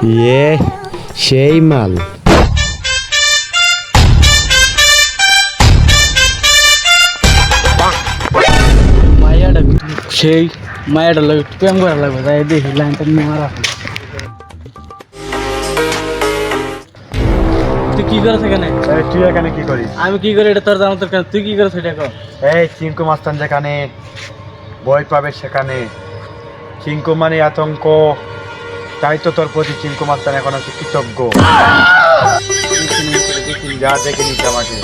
ইয়ে সেই মাল। মায়াটা সেই মায়াটা লাগে প্রেম করা লাগবে তাই দেখি লাইনটা নিয়ে মারা তুই কি করে সেখানে? তুই এখানে কি করিস? আমি কি করে এটা তোর জানো তোর তুই কি করে সেটা কর। এই চিঙ্কু মাস্তান যেখানে বই পাবে সেখানে চিঙ্কু মানে আতঙ্ক, তাই তো তোর প্রতি চিঙ্কু মাস্তান এখন আছে কৃতজ্ঞ। যা দেখে নিস আমাকে।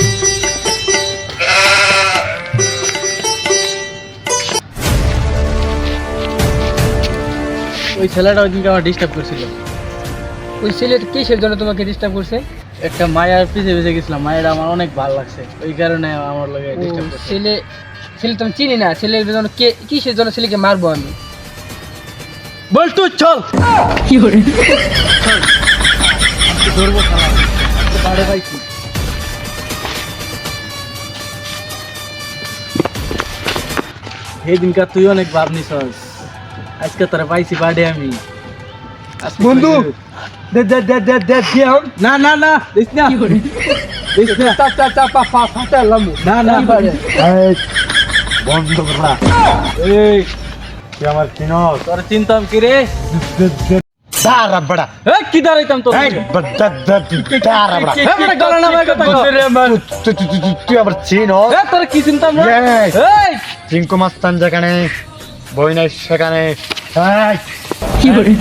ওই ছেলেটা ওই দিনকে আমার ডিস্টার্ব করছিল। ওই ছেলেটা কিসের জন্য তোমাকে ডিস্টার্ব করছে? একটা মায়ার পিছে পিছে গেছিলাম, মায়ের আমার অনেক ভালো লাগছে ওই কারণে আমার লাগে ডিস্টার্ব করছে। ছেলে ছেলে তুমি চিনি না, ছেলের জন্য কে কিসের জন্য ছেলেকে মারবো আমি? বল তুই চল কি করে ধরবো খারাপ বাড়ে পাইছি। সেই দিনকার তুই অনেক ভাব নিছস, আজকে তোরা পাইছি বাড়ে আমি। বন্ধু দে দে দে দে দে দিয়ে হন। না না না দিস না কি করে দিস না চা চা চা পা পা ফাটালাম। না না এই বন্ধ করা। এই তুই আমার চিনস? তোর চিন্তাম কি রে? দাঁড়া বড়া। এ কি দাঁড়াইতাম তো এই বড়া দাঁড়া বড়া। এ বড় গলা নামায় কথা কর। তুই আবার চিনস? এ তোর কি চিন্তাম না? Yes. এই চিঙ্কু মাস্তান যেখানে বই নাই সেখানে। এই কি করে